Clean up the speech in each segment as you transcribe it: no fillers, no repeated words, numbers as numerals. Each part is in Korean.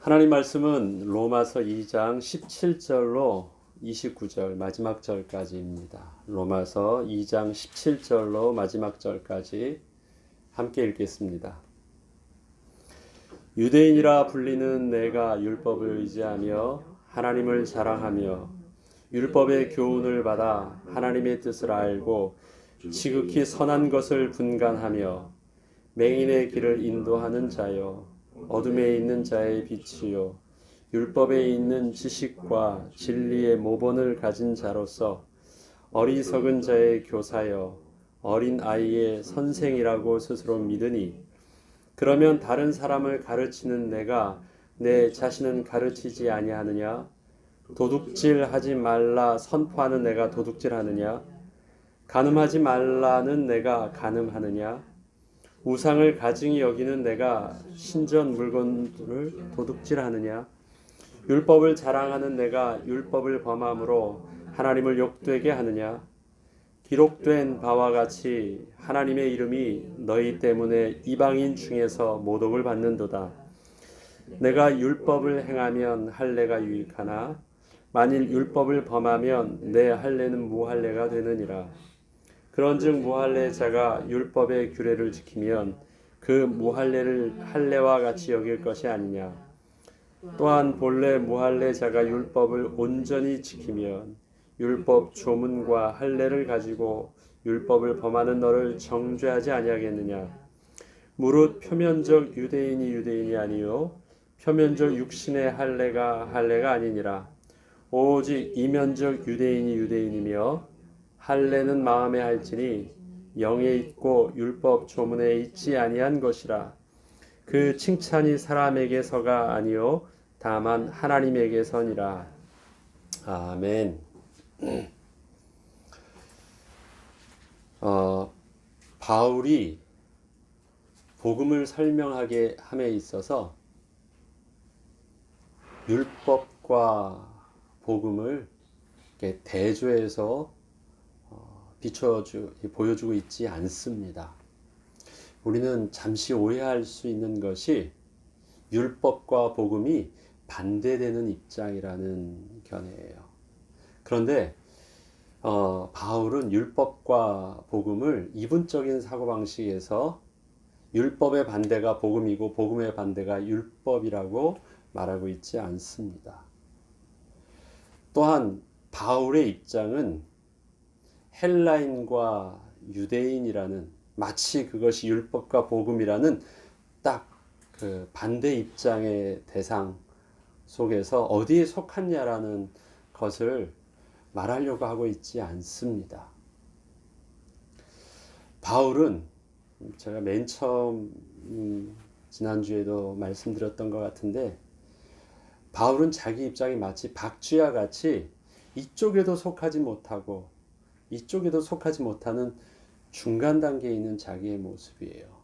하나님 말씀은 로마서 2장 17절로 29절 마지막 절까지입니다. 로마서 2장 17절로 마지막 절까지 함께 읽겠습니다. 유대인이라 불리는 내가 율법을 의지하며 하나님을 자랑하며 율법의 교훈을 받아 하나님의 뜻을 알고 지극히 선한 것을 분간하며 맹인의 길을 인도하는 자여 어둠에 있는 자의 빛이요 율법에 있는 지식과 진리의 모본을 가진 자로서 어리석은 자의 교사여 어린 아이의 선생이라고 스스로 믿으니 그러면 다른 사람을 가르치는 내가 내 자신은 가르치지 아니하느냐? 도둑질하지 말라 선포하는 내가 도둑질하느냐? 간음하지 말라는 내가 간음하느냐? 우상을 가증히 여기는 내가 신전 물건들을 도둑질하느냐? 율법을 자랑하는 내가 율법을 범함으로 하나님을 욕되게 하느냐? 기록된 바와 같이 하나님의 이름이 너희 때문에 이방인 중에서 모독을 받는도다. 내가 율법을 행하면 할례가 유익하나 만일 율법을 범하면 내 할례는 무할례가 되느니라. 그런즉 무할례자가 율법의 규례를 지키면 그 무할례를 할례와 같이 여길 것이 아니냐. 또한 본래 무할례자가 율법을 온전히 지키면 율법 조문과 할례를 가지고 율법을 범하는 너를 정죄하지 아니하겠느냐. 무릇 표면적 유대인이 아니요 표면적 육신의 할례가 아니니라. 오직 이면적 유대인이며 할례는 마음에 할지니 영에 있고 율법 조문에 있지 아니한 것이라. 그 칭찬이 사람에게서가 아니요 다만 하나님에게서니라. 아멘. 바울이 복음을 설명하게 함에 있어서 율법과 복음을 대조해서 보여주고 있지 않습니다. 우리는 잠시 오해할 수 있는 것이 율법과 복음이 반대되는 입장이라는 견해예요. 그런데 바울은 율법과 복음을 이분적인 사고방식에서 율법의 반대가 복음이고 복음의 반대가 율법이라고 말하고 있지 않습니다. 또한 바울의 입장은 헬라인과 유대인이라는 마치 그것이 율법과 복음이라는 딱 그 반대 입장의 대상 속에서 어디에 속하냐라는 것을 말하려고 하고 있지 않습니다. 바울은 제가 맨 처음 지난주에도 말씀드렸던 것 같은데 바울은 자기 입장이 마치 박쥐와 같이 이쪽에도 속하지 못하고 이쪽에도 속하지 못하는 중간 단계에 있는 자기의 모습이에요.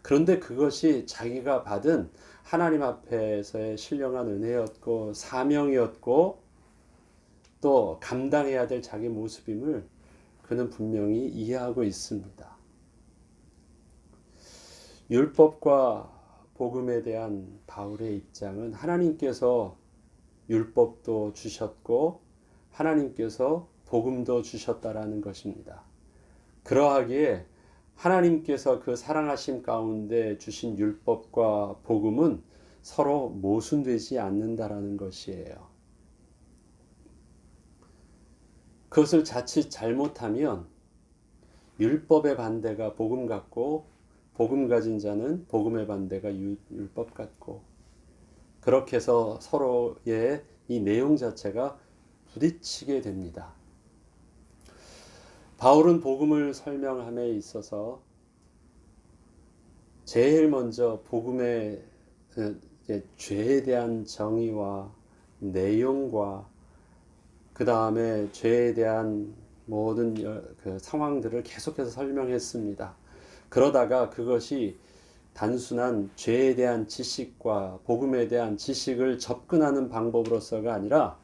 그런데 그것이 자기가 받은 하나님 앞에서의 신령한 은혜였고 사명이었고 또 감당해야 될 자기 모습임을 그는 분명히 이해하고 있습니다. 율법과 복음에 대한 바울의 입장은 하나님께서 율법도 주셨고 하나님께서 복음도 주셨다라는 것입니다. 그러하기에 하나님께서 그 사랑하심 가운데 주신 율법과 복음은 서로 모순되지 않는다라는 것이에요. 그것을 자칫 잘못하면 율법의 반대가 복음 같고 복음 가진 자는 복음의 반대가 율법 같고 그렇게 해서 서로의 이 내용 자체가 부딪히게 됩니다. 바울은 복음을 설명함에 있어서 제일 먼저 복음의 죄에 대한 정의와 내용과 그 다음에 죄에 대한 모든 그 상황들을 계속해서 설명했습니다. 그러다가 그것이 단순한 죄에 대한 지식과 복음에 대한 지식을 접근하는 방법으로서가 아니라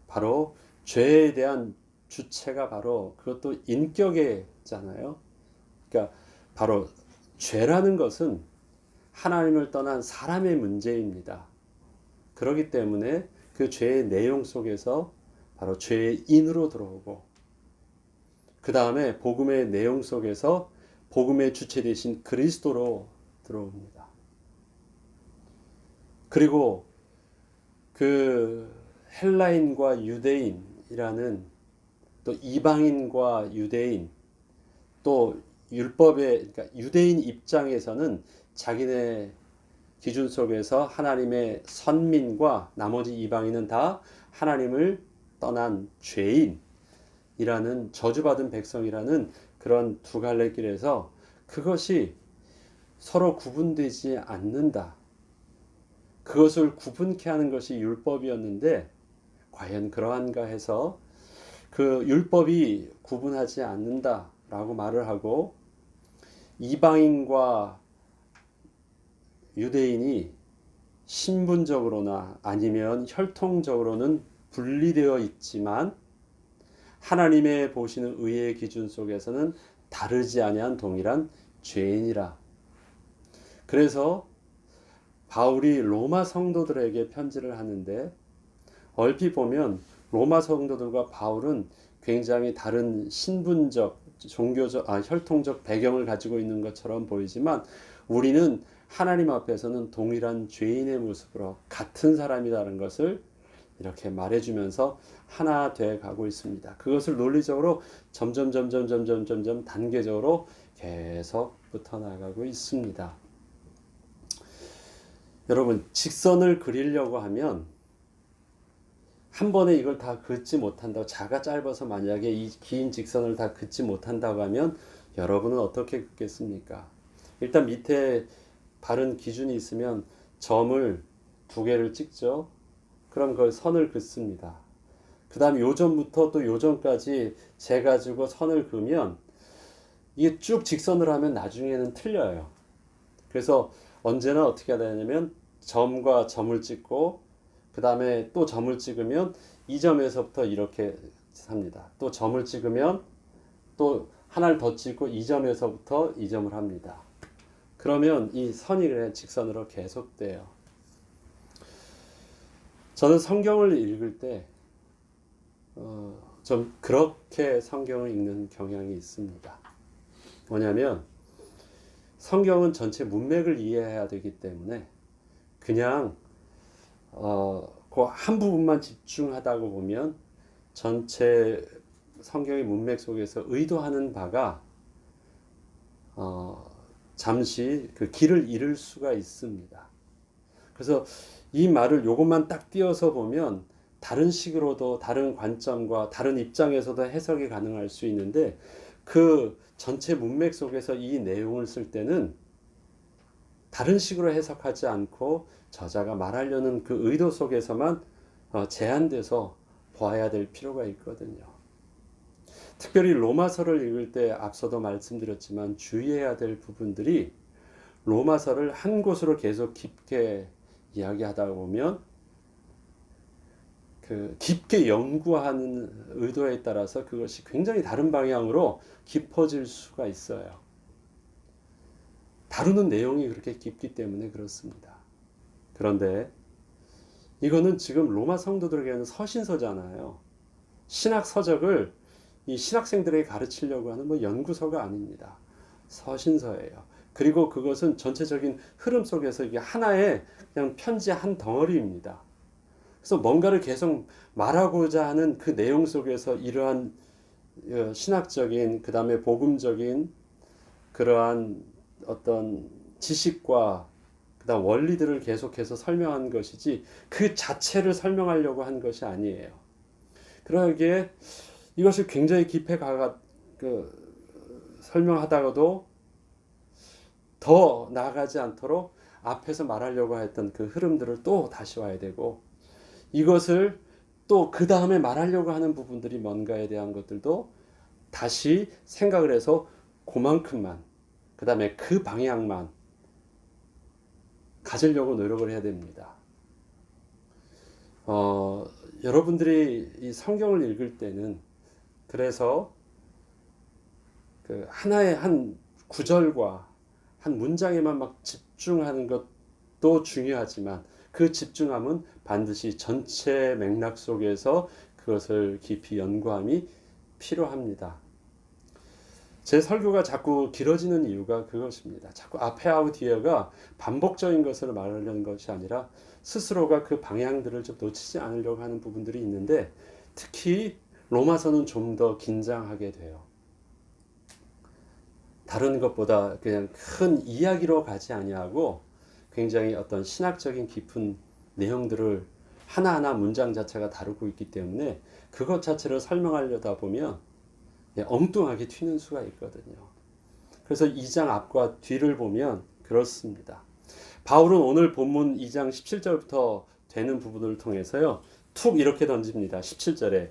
바로 죄에 대한 주체가 바로 그것도 인격이잖아요. 그러니까 바로 죄라는 것은 하나님을 떠난 사람의 문제입니다. 그렇기 때문에 그 죄의 내용 속에서 바로 죄의 인으로 들어오고, 그 다음에 복음의 내용 속에서 복음의 주체 되신 그리스도로 들어옵니다. 그리고 그 헬라인과 유대인이라는, 또 이방인과 유대인, 또 율법의, 그러니까 유대인 입장에서는 자기네 기준 속에서 하나님의 선민과 나머지 이방인은 다 하나님을 떠난 죄인이라는, 저주받은 백성이라는 그런 두 갈래 길에서 그것이 서로 구분되지 않는다. 그것을 구분케 하는 것이 율법이었는데 과연 그러한가 해서 그 율법이 구분하지 않는다라고 말을 하고, 이방인과 유대인이 신분적으로나 아니면 혈통적으로는 분리되어 있지만 하나님의 보시는 의의 기준 속에서는 다르지 아니한 동일한 죄인이라. 그래서 바울이 로마 성도들에게 편지를 하는데, 얼핏 보면 로마 성도들과 바울은 굉장히 다른 신분적, 종교적, 혈통적 배경을 가지고 있는 것처럼 보이지만 우리는 하나님 앞에서는 동일한 죄인의 모습으로 같은 사람이라는 것을 이렇게 말해주면서 하나 돼 가고 있습니다. 그것을 논리적으로 점점 단계적으로 계속 붙어 나가고 있습니다. 여러분, 직선을 그리려고 하면 한 번에 이걸 다 긋지 못한다고, 자가 짧아서 만약에 이 긴 직선을 다 긋지 못한다고 하면 여러분은 어떻게 긋겠습니까? 일단 밑에 바른 기준이 있으면 점을 두 개를 찍죠. 그럼 그 선을 긋습니다. 그 다음에 요점부터 또 요점까지 재가지고 선을 그으면 이게 쭉 직선을 하면 나중에는 틀려요. 그래서 언제나 어떻게 해야 되냐면 점과 점을 찍고, 그 다음에 또 점을 찍으면 이 점에서부터 이렇게 합니다. 또 점을 찍으면 또 하나를 더 찍고 이 점에서부터 이 점을 합니다. 그러면 이 선이 그냥 직선으로 계속돼요. 저는 성경을 읽을 때 좀 그렇게 성경을 읽는 경향이 있습니다. 뭐냐면 성경은 전체 문맥을 이해해야 되기 때문에 그냥 그 한 부분만 집중하다고 보면 전체 성경의 문맥 속에서 의도하는 바가 잠시 그 길을 잃을 수가 있습니다. 그래서 이 말을 요것만 딱 띄어서 보면 다른 식으로도, 다른 관점과 다른 입장에서도 해석이 가능할 수 있는데, 그 전체 문맥 속에서 이 내용을 쓸 때는 다른 식으로 해석하지 않고 저자가 말하려는 그 의도 속에서만 제한돼서 보아야 될 필요가 있거든요. 특별히 로마서를 읽을 때 앞서도 말씀드렸지만 주의해야 될 부분들이, 로마서를 한 곳으로 계속 깊게 이야기하다 보면 그 깊게 연구하는 의도에 따라서 그것이 굉장히 다른 방향으로 깊어질 수가 있어요. 다루는 내용이 그렇게 깊기 때문에 그렇습니다. 그런데 이거는 지금 로마 성도들에게는 서신서잖아요. 신학 서적을 이 신학생들에게 가르치려고 하는 뭐 연구서가 아닙니다. 서신서예요. 그리고 그것은 전체적인 흐름 속에서 이게 하나의 그냥 편지 한 덩어리입니다. 그래서 뭔가를 계속 말하고자 하는 그 내용 속에서 이러한 신학적인, 그 다음에 복음적인 그러한 어떤 지식과 그다음 원리들을 계속해서 설명한 것이지 그 자체를 설명하려고 한 것이 아니에요. 그러기에 이것을 굉장히 깊이 설명하다가도 더 나아가지 않도록 앞에서 말하려고 했던 그 흐름들을 또 다시 와야 되고, 이것을 또 그 다음에 말하려고 하는 부분들이 뭔가에 대한 것들도 다시 생각을 해서 그만큼만, 그 다음에 그 방향만 가지려고 노력을 해야 됩니다. 여러분들이 이 성경을 읽을 때는 그래서 그 하나의 한 구절과 한 문장에만 막 집중하는 것도 중요하지만 그 집중함은 반드시 전체 맥락 속에서 그것을 깊이 연구함이 필요합니다. 제 설교가 자꾸 길어지는 이유가 그것입니다. 자꾸 앞에하고 뒤에가 반복적인 것을 말하려는 것이 아니라 스스로가 그 방향들을 좀 놓치지 않으려고 하는 부분들이 있는데, 특히 로마서는 좀 더 긴장하게 돼요. 다른 것보다 그냥 큰 이야기로 가지 아니하고 굉장히 어떤 신학적인 깊은 내용들을 하나하나 문장 자체가 다루고 있기 때문에 그것 자체를 설명하려다 보면 엉뚱하게 튀는 수가 있거든요. 그래서 2장 앞과 뒤를 보면 그렇습니다. 바울은 오늘 본문 2장 17절부터 되는 부분을 통해서요, 툭 이렇게 던집니다. 17절에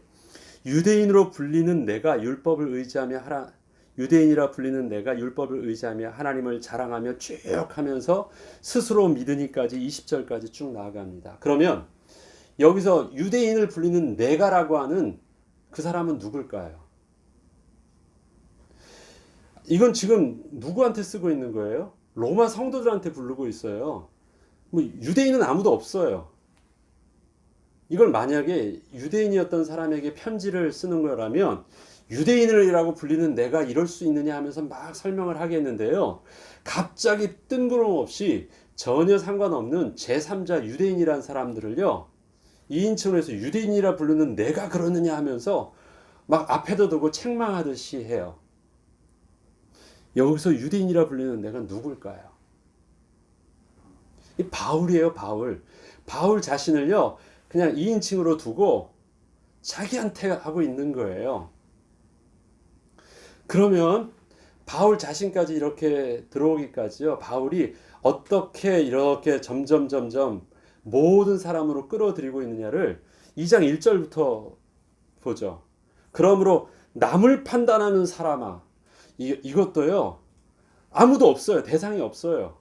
유대인으로 불리는 내가 율법을 의지하며 유대인이라 불리는 내가 율법을 의지하며 하나님을 자랑하며 쭉 하면서 스스로 믿으니까지 20절까지 쭉 나아갑니다. 그러면 여기서 유대인을 불리는 내가라고 하는 그 사람은 누굴까요? 이건 지금 누구한테 쓰고 있는 거예요? 로마 성도들한테 부르고 있어요. 뭐 유대인은 아무도 없어요. 이걸 만약에 유대인이었던 사람에게 편지를 쓰는 거라면 유대인이라고 불리는 내가 이럴 수 있느냐 하면서 막 설명을 하겠는데요. 갑자기 뜬금없이 전혀 상관없는 제3자 유대인이란 사람들을요, 2인칭에서 유대인이라 부르는 내가 그러느냐 하면서 막 앞에다 두고 책망하듯이 해요. 여기서 유대인이라 불리는 내가 누굴까요? 이 바울이에요, 바울. 바울 자신을요, 그냥 2인칭으로 두고 자기한테 하고 있는 거예요. 그러면 바울 자신까지 이렇게 들어오기까지요, 바울이 어떻게 이렇게 점점 모든 사람으로 끌어들이고 있느냐를 2장 1절부터 보죠. 그러므로 남을 판단하는 사람아, 이것도요, 아무도 없어요. 대상이 없어요.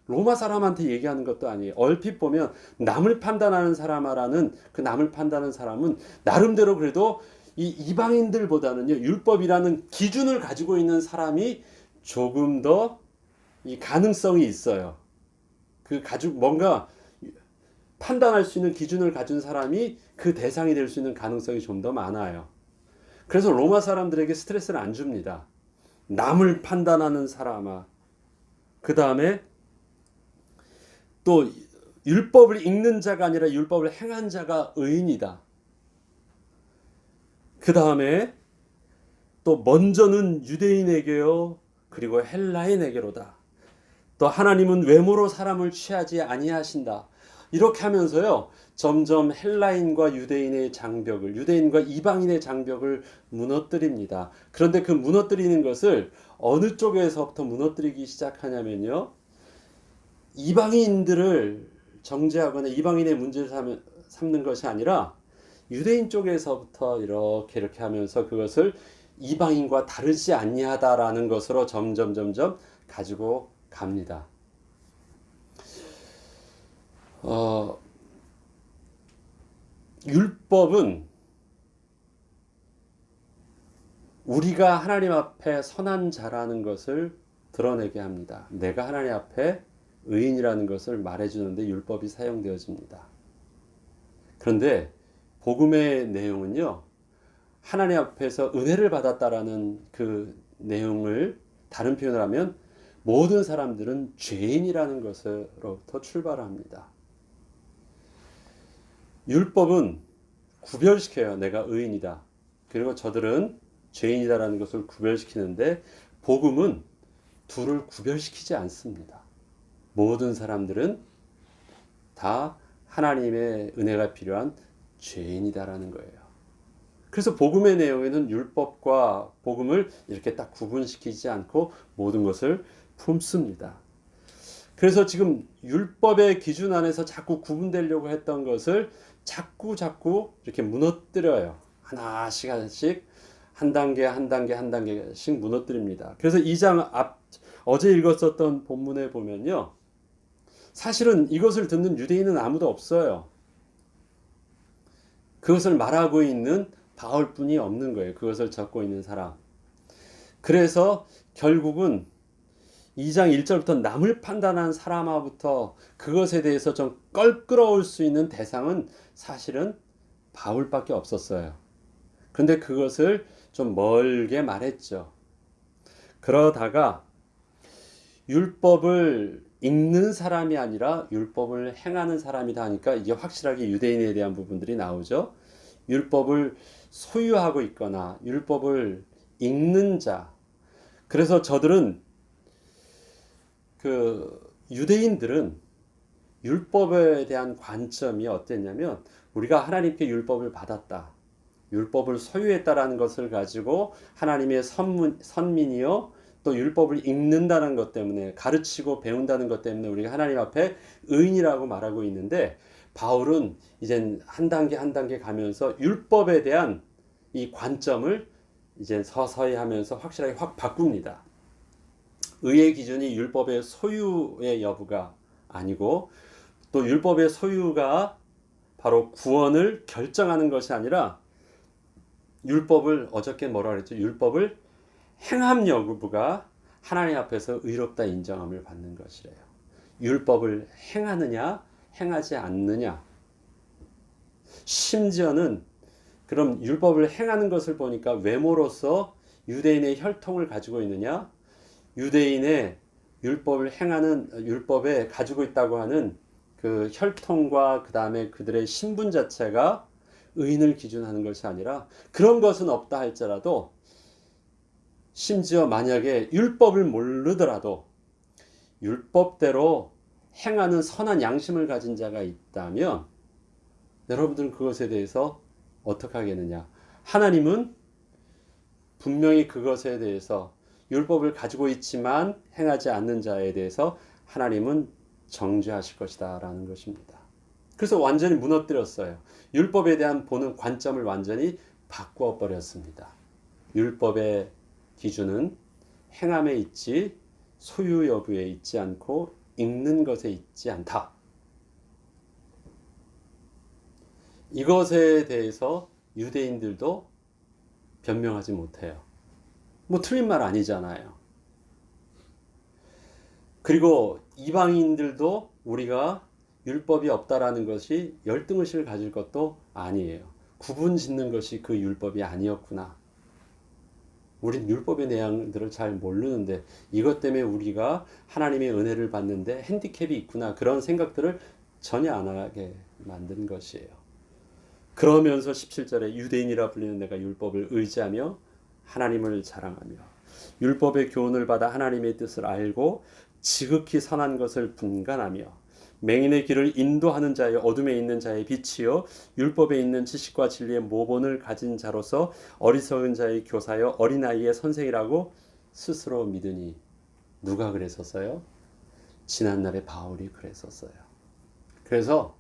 로마 사람한테 얘기하는 것도 아니에요. 얼핏 보면 남을 판단하는 사람아라는 그 남을 판단하는 사람은 나름대로 그래도 이 이방인들보다는요, 율법이라는 기준을 가지고 있는 사람이 조금 더 이 가능성이 있어요. 뭔가 판단할 수 있는 기준을 가진 사람이 그 대상이 될 수 있는 가능성이 좀 더 많아요. 그래서 로마 사람들에게 스트레스를 안 줍니다. 남을 판단하는 사람아. 그 다음에 또 율법을 읽는 자가 아니라 율법을 행한 자가 의인이다. 그 다음에 또 먼저는 유대인에게요, 그리고 헬라인에게로다. 또 하나님은 외모로 사람을 취하지 아니하신다. 이렇게 하면서요, 점점 헬라인과 유대인의 장벽을, 유대인과 이방인의 장벽을 무너뜨립니다. 그런데 그 무너뜨리는 것을 어느 쪽에서부터 무너뜨리기 시작하냐면요, 이방인들을 정죄하거나 이방인의 문제를 삼는 것이 아니라 유대인 쪽에서부터 이렇게 하면서 그것을 이방인과 다르지 아니하다라는 것으로 점점 가지고 갑니다. 율법은 우리가 하나님 앞에 선한 자라는 것을 드러내게 합니다. 내가 하나님 앞에 의인이라는 것을 말해주는데 율법이 사용되어집니다. 그런데 복음의 내용은요, 하나님 앞에서 은혜를 받았다라는 그 내용을 다른 표현을 하면 모든 사람들은 죄인이라는 것으로부터 출발합니다. 율법은 구별시켜요. 내가 의인이다. 그리고 저들은 죄인이다라는 것을 구별시키는데, 복음은 둘을 구별시키지 않습니다. 모든 사람들은 다 하나님의 은혜가 필요한 죄인이다라는 거예요. 그래서 복음의 내용에는 율법과 복음을 이렇게 딱 구분시키지 않고 모든 것을 품습니다. 그래서 지금 율법의 기준 안에서 자꾸 구분되려고 했던 것을 자꾸 이렇게 무너뜨려요. 하나씩 한 단계씩 무너뜨립니다. 그래서 2장 어제 읽었었던 본문에 보면요, 사실은 이것을 듣는 유대인은 아무도 없어요. 그것을 말하고 있는 바울뿐이 없는 거예요. 그것을 적고 있는 사람. 그래서 결국은 2장 1절부터 남을 판단하는 사람아부터 그것에 대해서 좀 껄끄러울 수 있는 대상은 사실은 바울밖에 없었어요. 근데 그것을 좀 멀게 말했죠. 그러다가 율법을 읽는 사람이 아니라 율법을 행하는 사람이다 하니까 이게 확실하게 유대인에 대한 부분들이 나오죠. 율법을 소유하고 있거나 율법을 읽는 자. 그래서 저들은 유대인들은 율법에 대한 관점이 어땠냐면 우리가 하나님께 율법을 받았다. 율법을 소유했다라는 것을 가지고 하나님의 선민이요 또 율법을 읽는다는 것 때문에 가르치고 배운다는 것 때문에 우리가 하나님 앞에 의인이라고 말하고 있는데 바울은 이젠 한 단계 한 단계 가면서 율법에 대한 이 관점을 이제 서서히 하면서 확실하게 확 바꿉니다. 의의 기준이 율법의 소유의 여부가 아니고 또 율법의 소유가 바로 구원을 결정하는 것이 아니라 율법을 어저께 뭐라 그랬죠? 율법을 행함 여부가 하나님 앞에서 의롭다 인정함을 받는 것이래요. 율법을 행하느냐 행하지 않느냐. 심지어는 그럼 율법을 행하는 것을 보니까 외모로서 유대인의 혈통을 가지고 있느냐 유대인의 율법을 행하는 율법에 가지고 있다고 하는 그 혈통과 그 다음에 그들의 신분 자체가 의인을 기준하는 것이 아니라 그런 것은 없다 할지라도 심지어 만약에 율법을 모르더라도 율법대로 행하는 선한 양심을 가진 자가 있다면 여러분들은 그것에 대해서 어떻게 하겠느냐. 하나님은 분명히 그것에 대해서 율법을 가지고 있지만 행하지 않는 자에 대해서 하나님은 정죄하실 것이다 라는 것입니다. 그래서 완전히 무너뜨렸어요. 율법에 대한 보는 관점을 완전히 바꾸어 버렸습니다. 율법의 기준은 행함에 있지 소유 여부에 있지 않고 읽는 것에 있지 않다. 이것에 대해서 유대인들도 변명하지 못해요. 뭐 틀린 말 아니잖아요. 그리고 이방인들도 우리가 율법이 없다라는 것이 열등의식을 가질 것도 아니에요. 구분 짓는 것이 그 율법이 아니었구나. 우린 율법의 내용들을 잘 모르는데 이것 때문에 우리가 하나님의 은혜를 받는데 핸디캡이 있구나. 그런 생각들을 전혀 안 하게 만든 것이에요. 그러면서 17절에 유대인이라 불리는 내가 율법을 의지하며 하나님을 자랑하며 율법의 교훈을 받아 하나님의 뜻을 알고 지극히 선한 것을 분간하며 맹인의 길을 인도하는 자여 어둠에 있는 자의 빛이요 율법에 있는 지식과 진리의 모본을 가진 자로서 어리석은 자의 교사여 어린아이의 선생이라고 스스로 믿으니. 누가 그랬었어요? 지난날에 바울이 그랬었어요. 그래서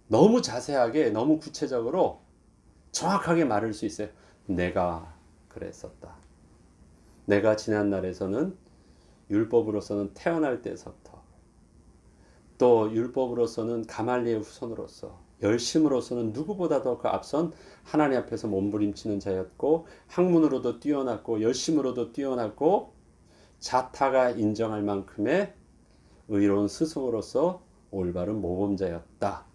너무 자세하게 너무 구체적으로 정확하게 말할 수 있어요. 내가 그랬었다. 내가 지난날에서는 율법으로서는 태어날 때서부터 또 율법으로서는 가말리의 후손으로서 열심으로서는 누구보다도 그 앞선 하나님 앞에서 몸부림치는 자였고 학문으로도 뛰어났고 열심으로도 뛰어났고 자타가 인정할 만큼의 의로운 스승으로서 올바른 모범자였다.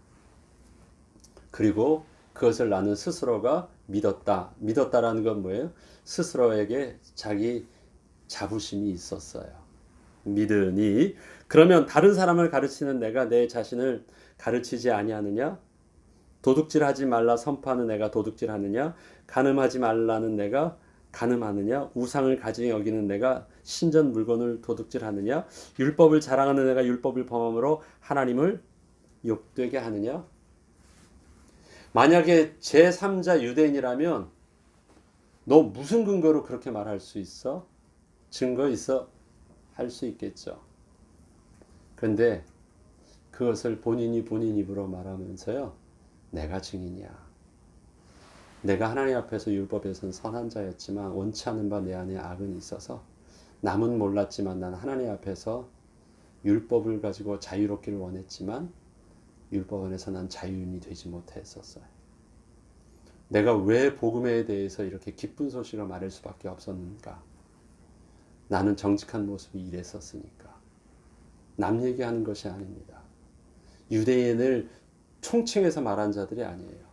그리고 그것을 나는 스스로가 믿었다. 믿었다라는 건 뭐예요? 스스로에게 자기 자부심이 있었어요. 믿으니 그러면 다른 사람을 가르치는 내가 내 자신을 가르치지 아니하느냐? 도둑질하지 말라 선포하는 내가 도둑질하느냐? 간음하지 말라는 내가 간음하느냐? 우상을 가증히 여기는 내가 신전 물건을 도둑질하느냐? 율법을 자랑하는 내가 율법을 범함으로 하나님을 욕되게 하느냐? 만약에 제3자 유대인이라면 너 무슨 근거로 그렇게 말할 수 있어? 증거 있어? 할 수 있겠죠. 그런데 그것을 본인 입으로 말하면서요. 내가 증인이야. 내가 하나님 앞에서 율법에서는 선한 자였지만 원치 않는 바 내 안에 악은 있어서 남은 몰랐지만 난 하나님 앞에서 율법을 가지고 자유롭기를 원했지만 율법 안에서 난 자유인이 되지 못했었어요. 내가 왜 복음에 대해서 이렇게 기쁜 소식을 말할 수밖에 없었는가? 나는 정직한 모습이 이랬었으니까. 남 얘기하는 것이 아닙니다. 유대인을 총칭해서 말한 자들이 아니에요.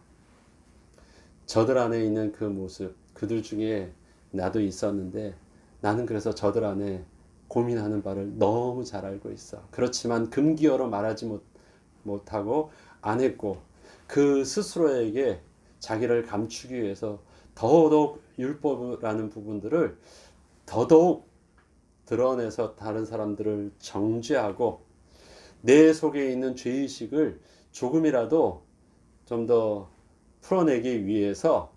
저들 안에 있는 그 모습, 그들 중에 나도 있었는데 나는 그래서 저들 안에 고민하는 바를 너무 잘 알고 있어. 그렇지만 금기어로 말하지 못하고 안 했고 그 스스로에게 자기를 감추기 위해서 더더욱 율법이라는 부분들을 더더욱 드러내서 다른 사람들을 정죄하고 내 속에 있는 죄의식을 조금이라도 좀 더 풀어내기 위해서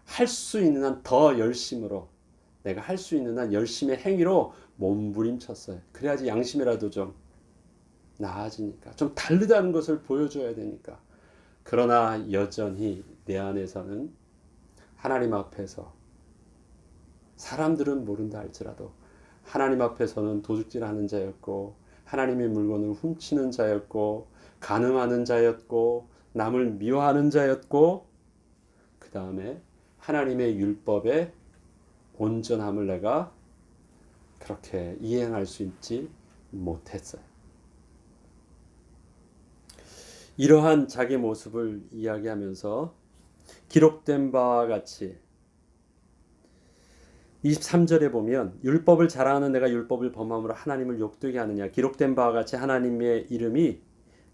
할 수 있는 한 더 열심으로 내가 할 수 있는 한 열심의 행위로 몸부림쳤어요. 그래야지 양심이라도 좀 나아지니까. 좀 다르다는 것을 보여줘야 되니까. 그러나 여전히 내 안에서는 하나님 앞에서 사람들은 모른다 할지라도 하나님 앞에서는 도둑질하는 자였고 하나님의 물건을 훔치는 자였고 간음하는 자였고 남을 미워하는 자였고 그 다음에 하나님의 율법의 온전함을 내가 그렇게 이행할 수 있지 못했어요. 이러한 자기 모습을 이야기하면서 기록된 바와 같이 23절에 보면 율법을 자랑하는 내가 율법을 범함으로 하나님을 욕되게 하느냐. 기록된 바와 같이 하나님의 이름이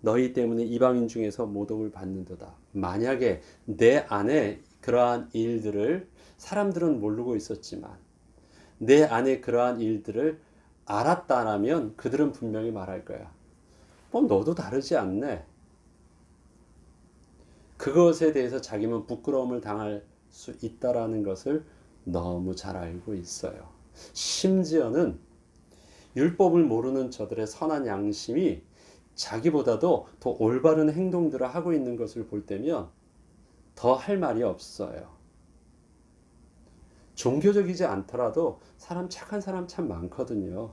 너희 때문에 이방인 중에서 모독을 받는도다. 만약에 내 안에 그러한 일들을 사람들은 모르고 있었지만 내 안에 그러한 일들을 알았다라면 그들은 분명히 말할 거야. 너도 다르지 않네. 그것에 대해서 자기는 부끄러움을 당할 수 있다라는 것을 너무 잘 알고 있어요. 심지어는 율법을 모르는 저들의 선한 양심이 자기보다도 더 올바른 행동들을 하고 있는 것을 볼 때면 더 할 말이 없어요. 종교적이지 않더라도 착한 사람 참 많거든요.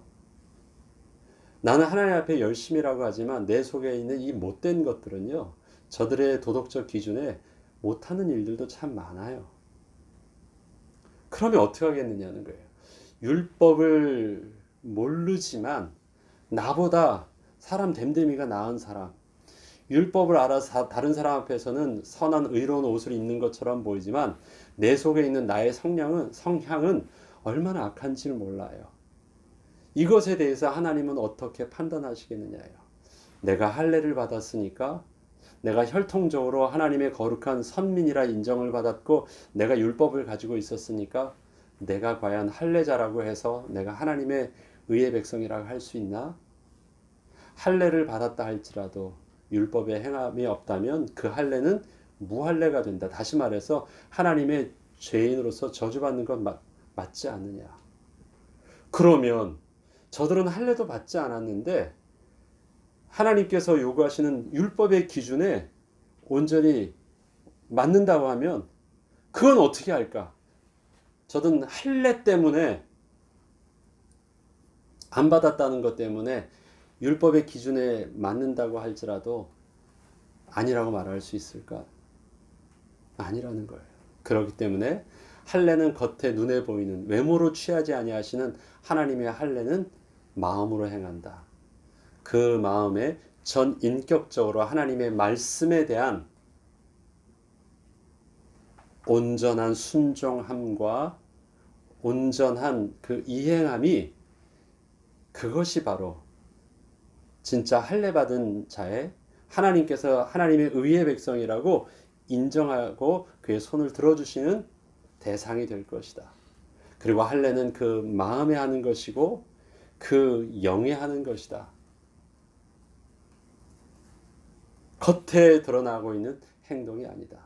나는 하나님 앞에 열심이라고 하지만 내 속에 있는 이 못된 것들은요. 저들의 도덕적 기준에 못하는 일들도 참 많아요. 그러면 어떻게 하겠느냐는 거예요. 율법을 모르지만 나보다 사람 됨됨이가 나은 사람, 율법을 알아서 다른 사람 앞에서는 선한 의로운 옷을 입는 것처럼 보이지만 내 속에 있는 나의 성향은 얼마나 악한지를 몰라요. 이것에 대해서 하나님은 어떻게 판단하시겠느냐요. 내가 할례를 받았으니까 내가 혈통적으로 하나님의 거룩한 선민이라 인정을 받았고 내가 율법을 가지고 있었으니까 내가 과연 할례자라고 해서 내가 하나님의 의의 백성이라고 할 수 있나? 할례를 받았다 할지라도 율법에 행함이 없다면 그 할례는 무할례가 된다. 다시 말해서 하나님의 죄인으로서 저주받는 건 맞지 않느냐. 그러면 저들은 할례도 받지 않았는데 하나님께서 요구하시는 율법의 기준에 온전히 맞는다고 하면 그건 어떻게 할까? 저들은 할례 때문에 안 받았다는 것 때문에 율법의 기준에 맞는다고 할지라도 아니라고 말할 수 있을까? 아니라는 거예요. 그렇기 때문에 할례는 겉에 눈에 보이는 외모로 취하지 아니하시는 하나님의 할례는 마음으로 행한다. 그 마음에 전 인격적으로 하나님의 말씀에 대한 온전한 순종함과 온전한 그 이행함이 그것이 바로 진짜 할례 받은 자의 하나님께서 하나님의 의의 백성이라고 인정하고 그의 손을 들어주시는 대상이 될 것이다. 그리고 할례는 그 마음에 하는 것이고 그 영에 하는 것이다. 겉에 드러나고 있는 행동이 아니다.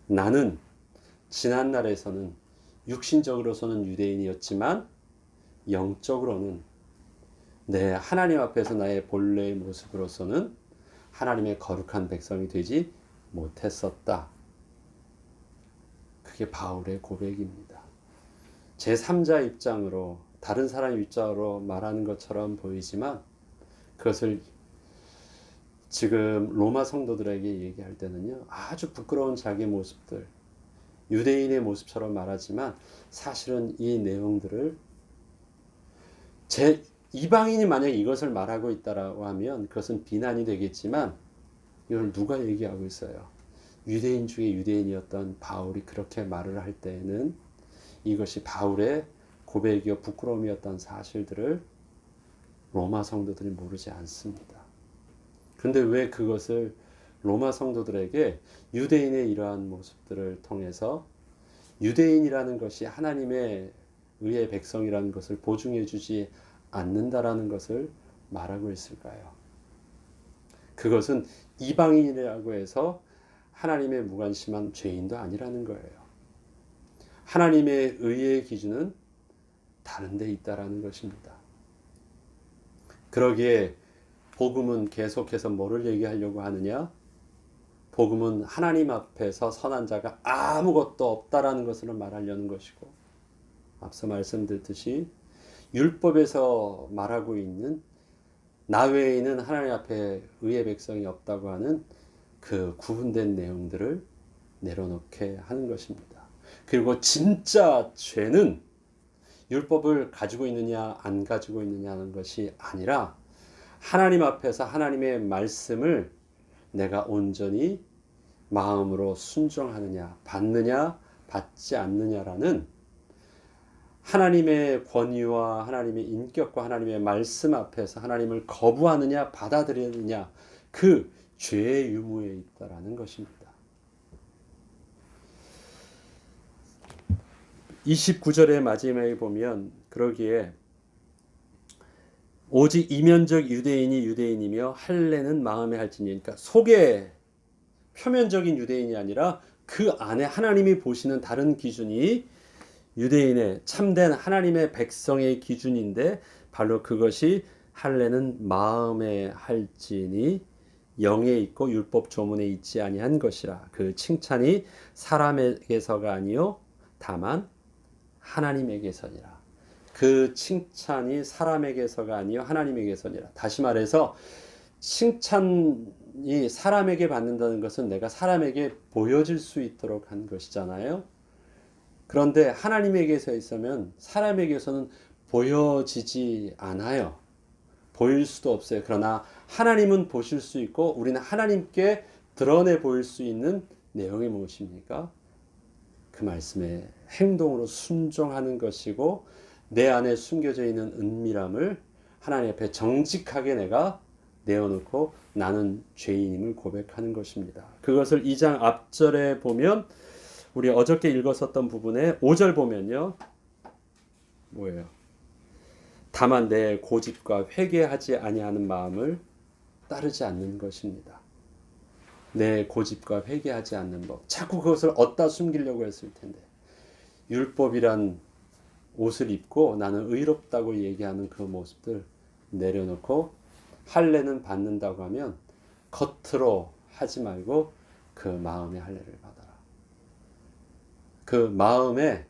나는 지난날에서는 육신적으로서는 유대인이었지만 영적으로는 내 하나님 앞에서 나의 본래의 모습으로서는 하나님의 거룩한 백성이 되지 못했었다. 그게 바울의 고백입니다. 제3자 입장으로 다른 사람 입장으로 말하는 것처럼 보이지만 그것을 지금 로마 성도들에게 얘기할 때는요. 아주 부끄러운 자기 모습들, 유대인의 모습처럼 말하지만 사실은 이 내용들을 제 이방인이 만약 이것을 말하고 있다라고 하면 그것은 비난이 되겠지만 이걸 누가 얘기하고 있어요? 유대인 중에 유대인이었던 바울이 그렇게 말을 할 때에는 이것이 바울의 고백이요 부끄러움이었던 사실들을 로마 성도들이 모르지 않습니다. 그런데 왜 그것을 로마 성도들에게 유대인의 이러한 모습들을 통해서 유대인이라는 것이 하나님의 의의 백성이라는 것을 보증해 주지 않는다라는 것을 말하고 있을까요? 그것은 이방인이라고 해서 하나님의 무관심한 죄인도 아니라는 거예요. 하나님의 의의 기준은 다른 데 있다라는 것입니다. 그러기에 복음은 계속해서 뭐를 얘기하려고 하느냐? 복음은 하나님 앞에서 선한 자가 아무것도 없다라는 것을 말하려는 것이고, 앞서 말씀드렸듯이 율법에서 말하고 있는 나 외에는 하나님 앞에 의의 백성이 없다고 하는 그 구분된 내용들을 내려놓게 하는 것입니다. 그리고 진짜 죄는 율법을 가지고 있느냐 안 가지고 있느냐는 것이 아니라 하나님 앞에서 하나님의 말씀을 내가 온전히 마음으로 순종하느냐 받느냐 받지 않느냐라는 하나님의 권위와 하나님의 인격과 하나님의 말씀 앞에서 하나님을 거부하느냐 받아들이느냐 그 죄의 유무에 있다라는 것입니다. 29절의 마지막에 보면 그러기에 오직 이면적 유대인이 유대인이며 할례는 마음에 할지니, 그러니까 속에 표면적인 유대인이 아니라 그 안에 하나님이 보시는 다른 기준이 유대인의 참된 하나님의 백성의 기준인데 바로 그것이 할례는 마음에 할지니 영에 있고 율법 조문에 있지 아니한 것이라. 그 칭찬이 사람에게서가 아니요 다만 하나님에게서니라. 그 칭찬이 사람에게서가 아니요 하나님에게서니라. 다시 말해서 칭찬이 사람에게 받는다는 것은 내가 사람에게 보여질 수 있도록 한 것이잖아요. 그런데 하나님에게서 있으면 사람에게서는 보여지지 않아요. 보일 수도 없어요. 그러나 하나님은 보실 수 있고 우리는 하나님께 드러내 보일 수 있는 내용이 무엇입니까? 그 말씀에 행동으로 순종하는 것이고 내 안에 숨겨져 있는 은밀함을 하나님 앞에 정직하게 내가 내어놓고 나는 죄인임을 고백하는 것입니다. 그것을 2장 앞절에 보면 우리 어저께 읽었었던 부분에 5절 보면요. 뭐예요? 다만 내 고집과 회개하지 아니하는 마음을 따르지 않는 것입니다. 내 고집과 회개하지 않는 법. 자꾸 그것을 어디다 숨기려고 했을 텐데. 율법이란 옷을 입고 나는 의롭다고 얘기하는 그 모습들 내려놓고 할례는 받는다고 하면 겉으로 하지 말고 그 마음의 할례를 받아라. 그 마음에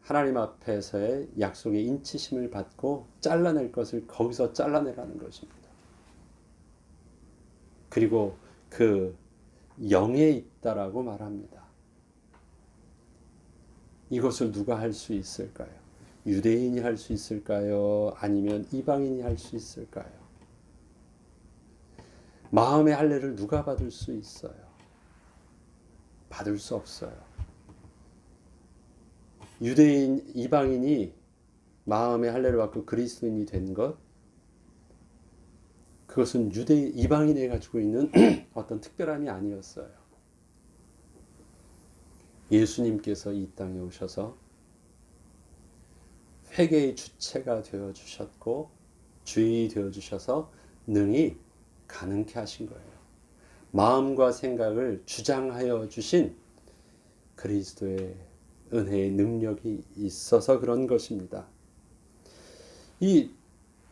하나님 앞에서의 약속의 인치심을 받고 잘라낼 것을 거기서 잘라내라는 것입니다. 그리고 그 영에 있다라고 말합니다. 이것을 누가 할 수 있을까요? 유대인이 할 수 있을까요? 아니면 이방인이 할 수 있을까요? 마음의 할례를 누가 받을 수 있어요? 받을 수 없어요. 유대인, 이방인이 마음의 할례를 받고 그리스도인이 된 것, 그것은 유대인, 이방인이 가지고 있는 어떤 특별함이 아니었어요. 예수님께서 이 땅에 오셔서 회개의 주체가 되어주셨고 주인이 되어주셔서 능히 가능케 하신 거예요. 마음과 생각을 주장하여 주신 그리스도의 은혜의 능력이 있어서 그런 것입니다. 이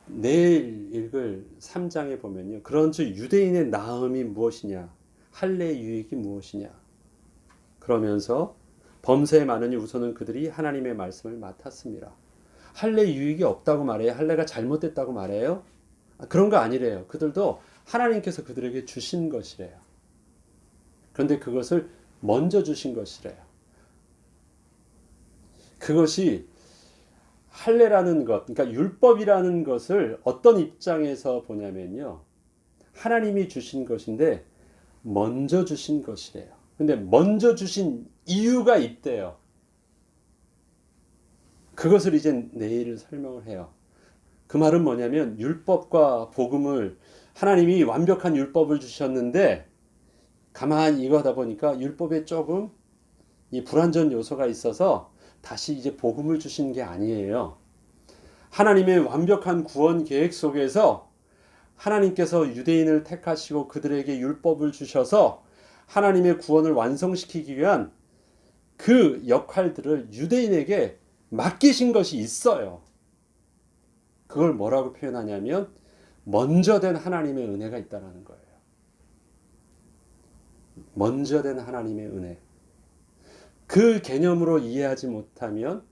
내일 읽을 3장에 보면요. 그런즉 유대인의 나음이 무엇이냐? 할례의 유익이 무엇이냐? 그러면서 범죄에 많으니 우선은 그들이 하나님의 말씀을 맡았습니다. 할례 유익이 없다고 말해요? 할례가 잘못됐다고 말해요? 그런 거 아니래요. 그들도 하나님께서 그들에게 주신 것이래요. 그런데 그것을 먼저 주신 것이래요. 그것이 할례라는 것, 그러니까 율법이라는 것을 어떤 입장에서 보냐면요. 하나님이 주신 것인데 먼저 주신 것이래요. 근데 먼저 주신 이유가 있대요. 그것을 이제 내일 설명을 해요. 그 말은 뭐냐면 율법과 복음을 하나님이 완벽한 율법을 주셨는데 가만히 이거 하다 보니까 율법에 조금 이 불완전 요소가 있어서 다시 이제 복음을 주신 게 아니에요. 하나님의 완벽한 구원 계획 속에서 하나님께서 유대인을 택하시고 그들에게 율법을 주셔서 하나님의 구원을 완성시키기 위한 그 역할들을 유대인에게 맡기신 것이 있어요. 그걸 뭐라고 표현하냐면 먼저 된 하나님의 은혜가 있다는 거예요. 먼저 된 하나님의 은혜. 그 개념으로 이해하지 못하면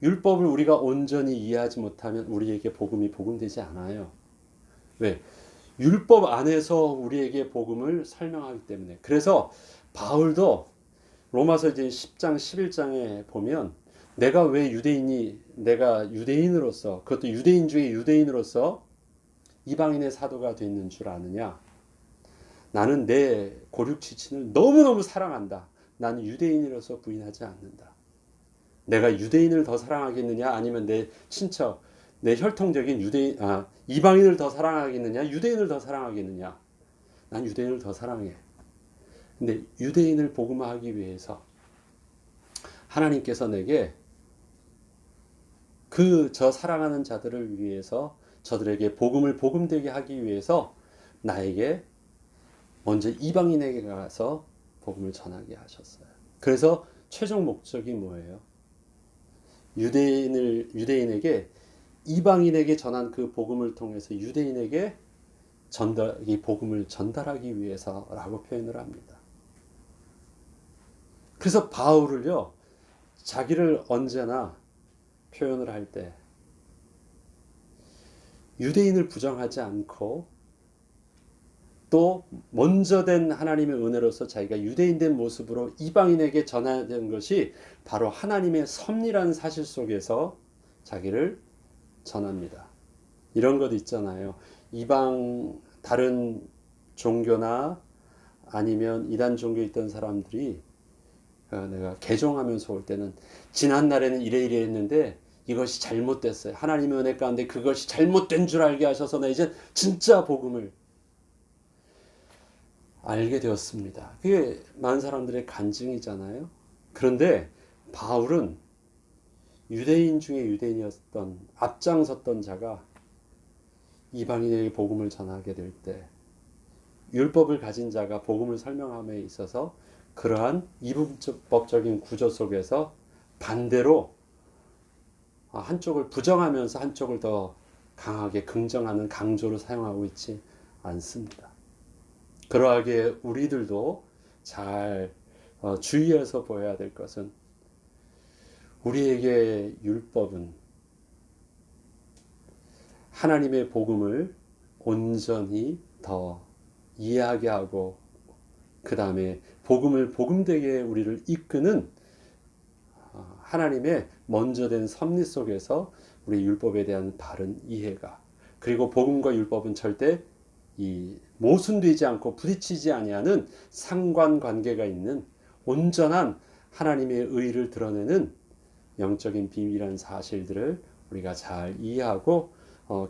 율법을 우리가 온전히 이해하지 못하면 우리에게 복음이 복음되지 않아요. 왜? 율법 안에서 우리에게 복음을 설명하기 때문에. 그래서 바울도 로마서 이제 10장 11장에 보면 내가 왜 내가 유대인으로서 그것도 유대인 중에 유대인으로서 이방인의 사도가 됐는 줄 아느냐? 나는 내 고륙지친을 너무너무 사랑한다. 나는 유대인으로서 부인하지 않는다. 내가 유대인을 더 사랑하겠느냐? 아니면 내 친척, 내 혈통적인 이방인을 더 사랑하겠느냐? 유대인을 더 사랑하겠느냐? 난 유대인을 더 사랑해. 근데 유대인을 복음화하기 위해서 하나님께서 내게 저 사랑하는 자들을 위해서 저들에게 복음을 복음되게 하기 위해서 나에게 먼저 이방인에게 가서 복음을 전하게 하셨어요. 그래서 최종 목적이 뭐예요? 유대인에게 이방인에게 전한 그 복음을 통해서 유대인에게 이 복음을 전달하기 위해서라고 표현을 합니다. 그래서 바울을요, 자기를 언제나 표현을 할 때 유대인을 부정하지 않고 또 먼저 된 하나님의 은혜로서 자기가 유대인 된 모습으로 이방인에게 전하는 것이 바로 하나님의 섭리라는 사실 속에서 자기를 전합니다. 이런 것 있잖아요. 다른 종교나 아니면 이단 종교에 있던 사람들이 내가 개종하면서 올 때는 지난 날에는 이래 했는데 이것이 잘못됐어요. 하나님의 은혜 가운데 그것이 잘못된 줄 알게 하셔서 나 이제 진짜 복음을 알게 되었습니다. 그게 많은 사람들의 간증이잖아요. 그런데 바울은 유대인 중에 유대인이었던 앞장섰던 자가 이방인에게 복음을 전하게 될 때 율법을 가진 자가 복음을 설명함에 있어서 그러한 이분법적인 구조 속에서 반대로 한쪽을 부정하면서 한쪽을 더 강하게 긍정하는 강조로 사용하고 있지 않습니다. 그러하게 우리들도 잘 주의해서 보여야 될 것은 우리에게 율법은 하나님의 복음을 온전히 더 이해하게 하고 그 다음에 복음을 복음되게 우리를 이끄는 하나님의 먼저 된 섭리 속에서 우리 율법에 대한 바른 이해가, 그리고 복음과 율법은 절대 모순되지 않고 부딪히지 아니하는 상관관계가 있는 온전한 하나님의 의를 드러내는 영적인 비밀이라는 사실들을 우리가 잘 이해하고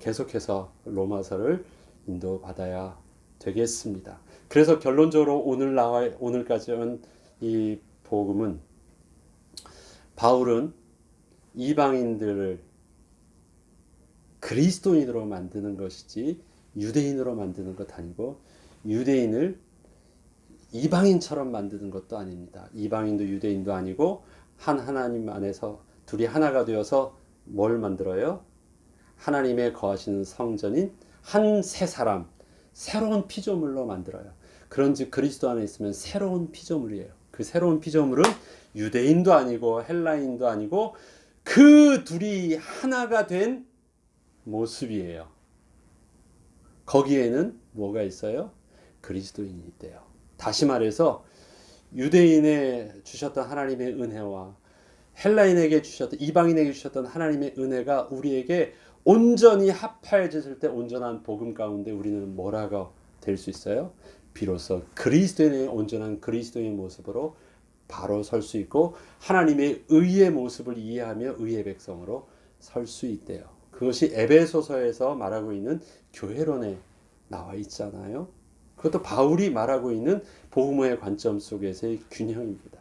계속해서 로마서를 인도받아야 되겠습니다. 그래서 결론적으로 오늘까지 온 이 복음은 바울은 이방인들을 그리스도인으로 만드는 것이지 유대인으로 만드는 것 아니고 유대인을 이방인처럼 만드는 것도 아닙니다. 이방인도 유대인도 아니고 한 하나님 안에서 둘이 하나가 되어서 뭘 만들어요? 하나님의 거하시는 성전인 한 새 사람, 새로운 피조물로 만들어요. 그런즉 그리스도 안에 있으면 새로운 피조물이에요. 그 새로운 피조물은 유대인도 아니고 헬라인도 아니고 그 둘이 하나가 된 모습이에요. 거기에는 뭐가 있어요? 그리스도인이 있대요. 다시 말해서 유대인에 주셨던 하나님의 은혜와 헬라인에게 주셨던 이방인에게 주셨던 하나님의 은혜가 우리에게 온전히 합해졌을 때 온전한 복음 가운데 우리는 뭐라고 될 수 있어요? 비로소 그리스도인의 온전한 그리스도의 모습으로 바로 설 수 있고 하나님의 의의 모습을 이해하며 의의 백성으로 설 수 있대요. 그것이 에베소서에서 말하고 있는 교회론에 나와 있잖아요. 그것도 바울이 말하고 있는 복음의 관점 속에서의 균형입니다.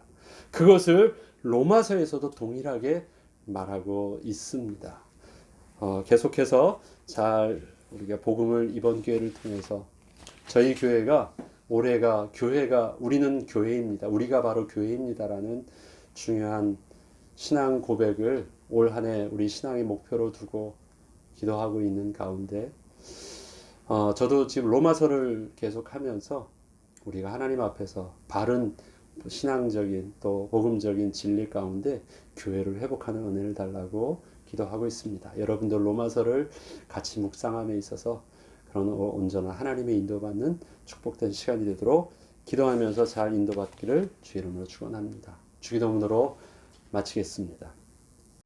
그것을 로마서에서도 동일하게 말하고 있습니다. 계속해서 잘 우리가 복음을 이번 기회를 통해서 저희 교회가 올해가 교회가 우리는 교회입니다. 우리가 바로 교회입니다라는 중요한 신앙 고백을 올 한 해 우리 신앙의 목표로 두고 기도하고 있는 가운데 저도 지금 로마서를 계속하면서 우리가 하나님 앞에서 바른 신앙적인 또 복음적인 진리 가운데 교회를 회복하는 은혜를 달라고 기도하고 있습니다. 여러분들 로마서를 같이 묵상함에 있어서 그런 온전한 하나님의 인도받는 축복된 시간이 되도록 기도하면서 잘 인도받기를 주의 이름으로 축원합니다. 주기도문으로 마치겠습니다.